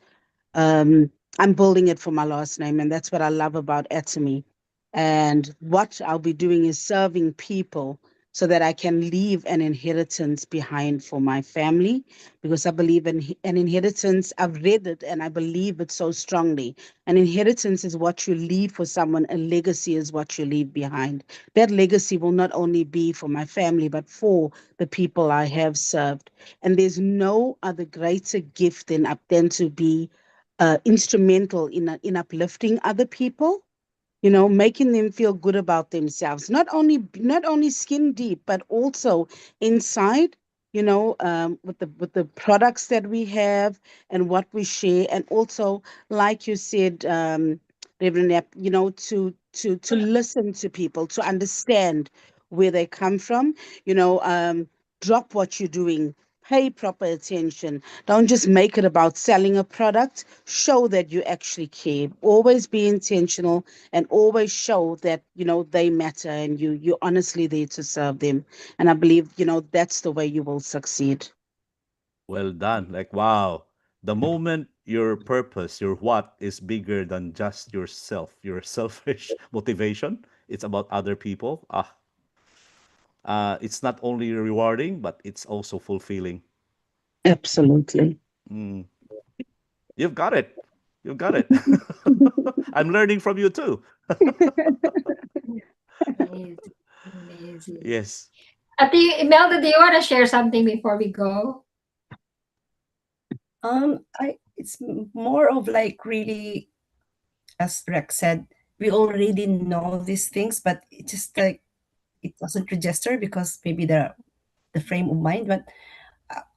um, I'm building it for my last name, and that's what I love about Atomy. And what I'll be doing is serving people so that I can leave an inheritance behind for my family because I believe in an inheritance. I've read it and I believe it so strongly. An inheritance is what you leave for someone, a legacy is what you leave behind. That legacy will not only be for my family, but for the people I have served. And there's no other greater gift than to be instrumental in uplifting other people, making them feel good about themselves, not only skin deep but also inside, with the products that we have and what we share, and also, like you said, Reverend Yap, to listen to people, to understand where they come from, drop what you're doing, pay proper attention. Don't just make it about selling a product. Show that you actually care. Always be intentional and always show that they matter and you're honestly there to serve them. And I believe that's the way you will succeed. Well done. Like wow. The moment your purpose, your what is bigger than just yourself, your selfish motivation, it's about other people. It's not only rewarding, but it's also fulfilling. Absolutely. Mm, you've got it. You've got it. I'm learning from you too. Amazing. Amazing. Yes. Imelda, do you want to share something before we go? It's more of like really, as Rex said, we already know these things, but it just like it doesn't register because maybe the frame of mind. But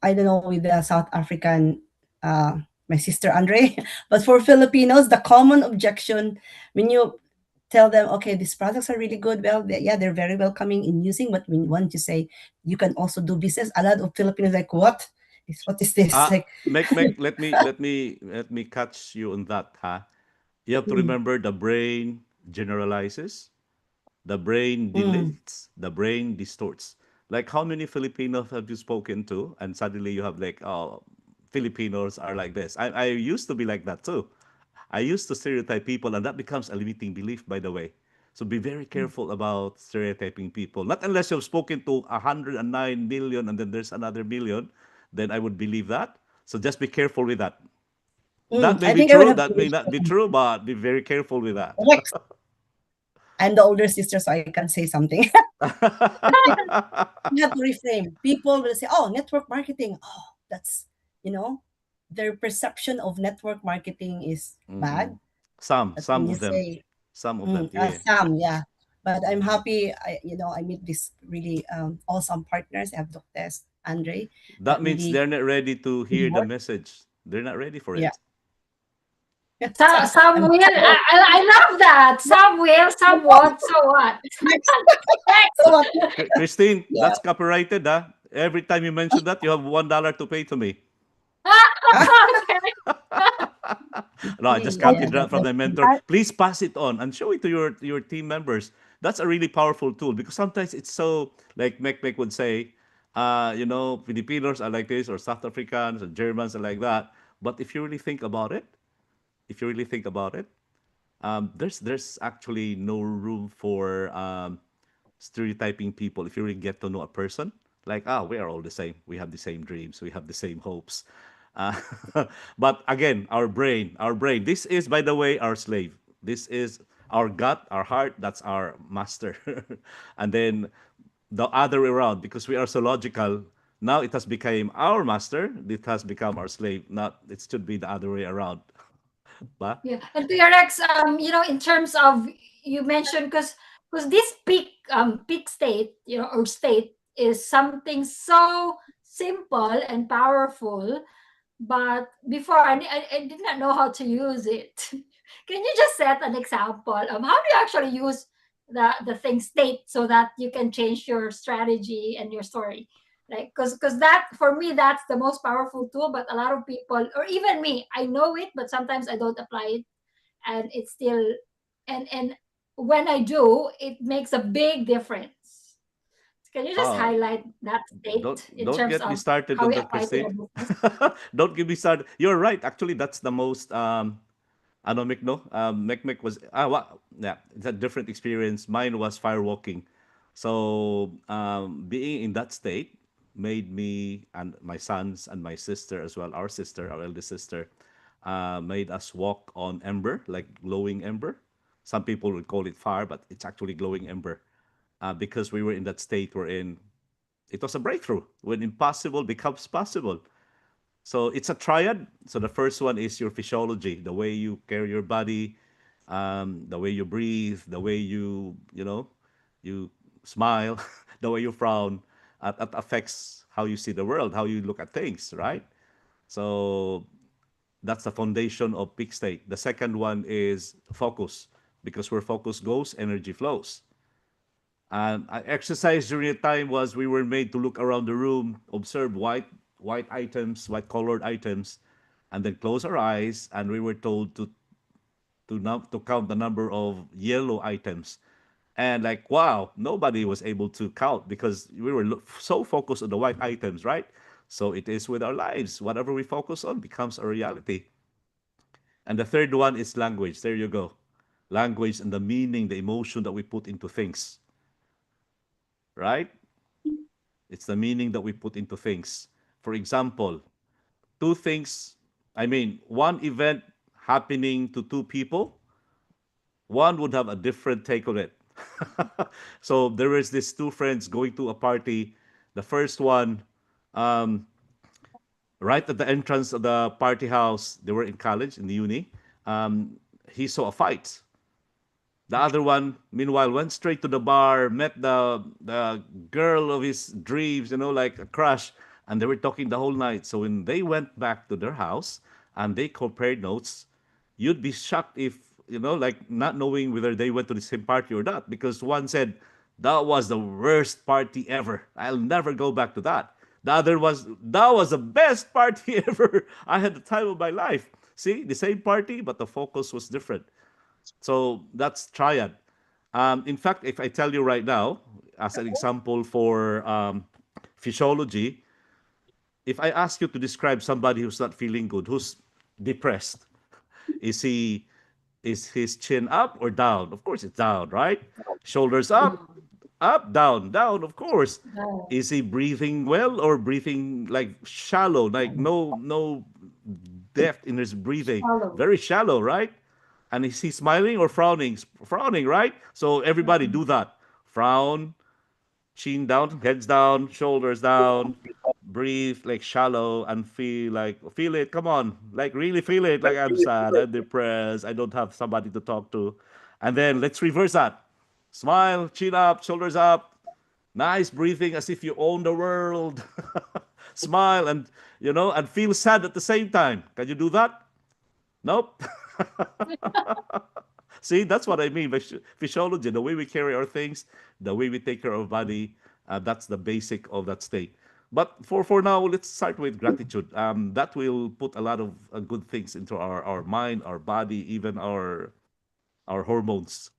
I don't know with the South African, my sister Andre, but for Filipinos, the common objection when you tell them, okay, these products are really good. Well, yeah, they're very welcoming in using, but when you want to say you can also do business, a lot of Filipinos like, what is this? Like, Let me catch you on that, huh? You have to mm, remember the brain generalizes, the brain mm, deletes, the brain distorts. Like how many Filipinos have you spoken to, and suddenly you have like, oh, Filipinos are like this. I used to be like that too. I used to stereotype people, and that becomes a limiting belief, by the way. So be very mm, careful about stereotyping people. Not unless you've spoken to 109 million and then there's another million, then I would believe that. So just be careful with that. That may I be think I would true, have that to may reach not be true, but be very careful with that. Rex. I'm the older sister, so I can say something. You have to reframe. People will say, "Oh, network marketing. Oh, that's you know, their perception of network marketing is Mm-mm. bad." Some, But some when you of them, say, some of them, yeah. Sam, yeah. But I'm Mm. happy. I meet this really awesome partners. I have Doctors Andre That that means really they're not ready to hear the work. message. They're not ready for Yeah. it. So, some I'm will. humble. I love that. Some will, some won't. So what? Next. Next. So what? Christine, Yeah. that's copyrighted, huh? Every time you mention that, you have $1 to pay to me. Okay. No, I just cut Yeah. it right from the mentor. I, Please pass it on and show it to your team members. That's a really powerful tool because sometimes it's so like Mek would say, Filipinos are like this, or South Africans or Germans are like that. But if you really think about it, there's actually no room for stereotyping people. If you really get to know a person, like, we are all the same. We have the same dreams. We have the same hopes. Uh, but again, our brain. This is, by the way, our slave. This is our gut, our heart. That's our master. And then the other way around, because we are so logical. Now it has become our master. It has become our slave. Not. It should be the other way around. But Yeah, and PRX, in terms of you mentioned, because this peak state, or state is something so simple and powerful, but before I did not know how to use it. Can you just set an example of how do you actually use the thing state so that you can change your strategy and your story? Like, because that, for me, that's the most powerful tool, but a lot of people, or even me, I know it, but sometimes I don't apply it, and it's still, and when I do, it makes a big difference. Can you just oh, highlight that don't state in don't terms get me of started how on we that, apply to Christine. our business? Don't get me started. You're right. Actually, that's the most anomic, no. Mekmek was yeah, it's a different experience. Mine was firewalking. So being in that state made me and my sons and my sister as well, our sister, our eldest sister, made us walk on ember, like glowing ember. Some people would call it fire, but it's actually glowing ember, because we were in that state we're in. It was a breakthrough when impossible becomes possible. So it's a triad. So the first one is your physiology, the way you carry your body, the way you breathe, the way you smile, the way you frown. That affects how you see the world, how you look at things, right? So that's the foundation of peak state. The second one is focus, because where focus goes, energy flows. And I exercise during the time was we were made to look around the room, observe white items, white colored items, and then close our eyes. And we were told to count the number of yellow items. And like, wow, nobody was able to count because we were so focused on the white items, right? So it is with our lives. Whatever we focus on becomes a reality. And the third one is language. There you go. Language and the meaning, the emotion that we put into things, right? It's the meaning that we put into things. For example, two things, one event happening to two people, one would have a different take on it. So there is these two friends going to a party. The first one, um, right at the entrance of the party house, they were in college, in the uni. Um, he saw a fight. The other one, meanwhile, went straight to the bar, met the girl of his dreams, like a crush, and they were talking the whole night. So when they went back to their house and they compared notes, you'd be shocked if like not knowing whether they went to the same party or not, because one said that was the worst party ever. I'll never go back to that. The other was that was the best party ever. I had the time of my life. See, the same party, but the focus was different. So that's triad. In fact, if I tell you right now, as an example for physiology, if I ask you to describe somebody who's not feeling good, who's depressed, is he is his chin up or down? Of course, it's down, right? Shoulders up, down, down. Of course. No, Is he breathing well or breathing like shallow, like no depth in his breathing? shallow. Very shallow, right? And is he smiling or frowning? Frowning, right? So everybody do that. Frown, chin down, heads down, shoulders down, breathe like shallow and feel it. Come on, like really feel it. Like I'm sad, I'm depressed, I don't have somebody to talk to. And then let's reverse that. Smile, chin up, shoulders up, nice breathing as if you own the world. Smile and and feel sad at the same time. Can you do that? Nope. See, that's what I mean by physiology. The way we carry our things, the way we take care of body, that's the basic of that state. But for now, let's start with gratitude. That will put a lot of good things into our mind, our body, even our hormones.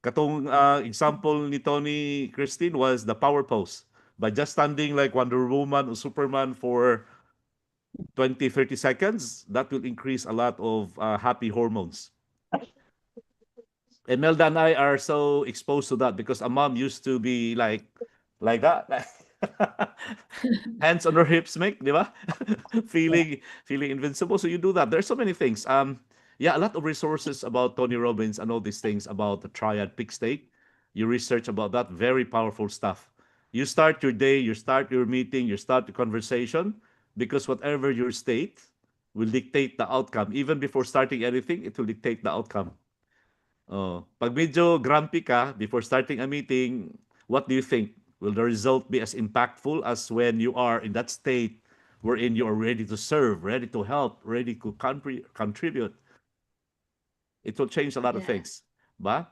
Katong example ni Tony Christine was the power pose. By just standing like Wonder Woman or Superman for 20, 30 seconds, that will increase a lot of happy hormones. Imelda and I are so exposed to that because a mom used to be like that. Hands on her hips, make, di ba? feeling invincible. So you do that. There's so many things. Yeah, a lot of resources about Tony Robbins and all these things about the triad peak state. You research about that. Very powerful stuff. You start your day, you start your meeting, you start the conversation because whatever your state will dictate the outcome. Even before starting anything, it will dictate the outcome. Oh, pag medyo grumpy ka before starting a meeting, what do you think? Will the result be as impactful as when you are in that state wherein you are ready to serve, ready to help, ready to contribute? It will change a lot of Yeah. things. Ba?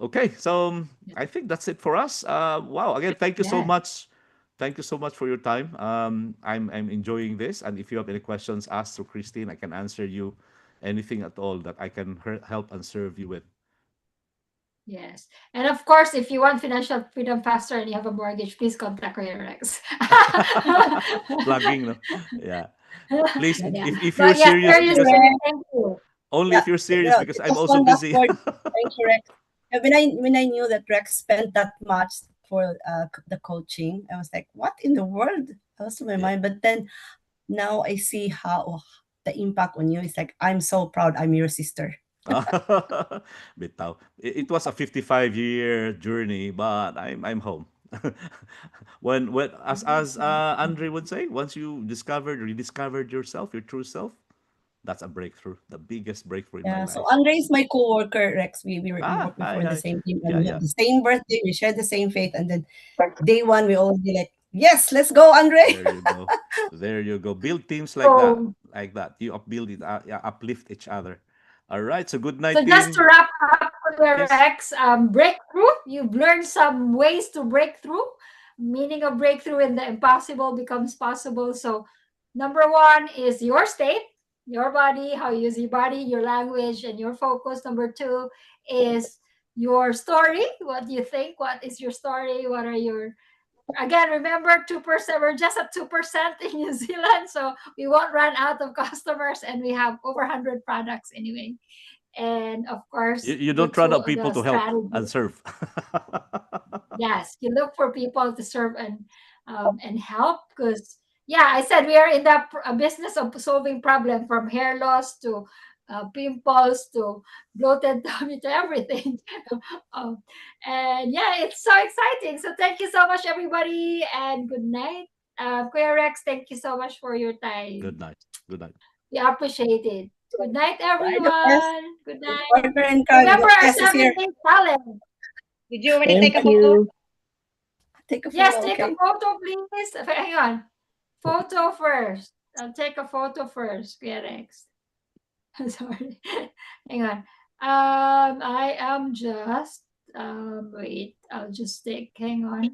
Okay, so I think that's it for us. Wow, again, thank you so Yeah. much. Thank you so much for your time. I'm enjoying this, and if you have any questions, ask to Christine. I can answer you anything at all that I can help and serve you with. Yes. And of course, if you want financial freedom faster and you have a mortgage, please contact your Rex. Plugging, no? Yeah. Please, Yeah, yeah. if you're But yeah, serious, Thank you, because seriously, Rex. thank you. only Yeah, if you're serious, because I'm just also one last busy. word. Thank you, Rex. And when I knew that Rex spent that much for the coaching, I was like, "What in the world?" That was in my Yeah. mind. But then now I see how the impact on you is like, I'm so proud. I'm your sister. Bitaw. It was a 55-year journey, but I'm home. When as Andre would say, once you rediscovered yourself, your true self, that's a breakthrough, the biggest breakthrough in my Yeah. So life. Andre is my co-worker, Rex. We Ah, worked hi, before in the hi. same team, and Yeah, we have yeah. the same birthday. We share the same faith, and then day one we all be like, "Yes, let's go, Andre." There you go. There you go. Build teams like that. So, Like that. You upbuild it, yeah, uplift each other. All right. So good so night, just to team. wrap up, Kuya Please. Rex, breakthrough. You've learned some ways to break through. Meaning of breakthrough when the impossible becomes possible. So, number one is your state, your body, how you use your body, your language, and your focus. Number two is your story. What do you think? What is your story? What are your again, remember 2%, we're just at 2% in New Zealand, so we won't run out of customers and we have over 100 products anyway. And of course, You don't look run out through of people the to help strategy. and serve. Yes, you look for people to serve and help because yeah, I said we are in the business of solving problem from hair loss to pimples to bloated tummy to everything. um, and yeah, it's so exciting. So thank you so much, everybody, and good night. Kuya Rex, thank you so much for your time. Good night. Good night. We appreciate it. Good night, Bye, the best. everyone. Good Your night. partner in crime, Remember the our best is here. 7 day challenge. Did you already take Thank a photo? you. Take a Yes, photo, take a okay? photo, please. Hang on. Photo first. I'll take a photo first, Kuya Rex. Sorry. Hang on. I am just wait. I'll just take. Hang on.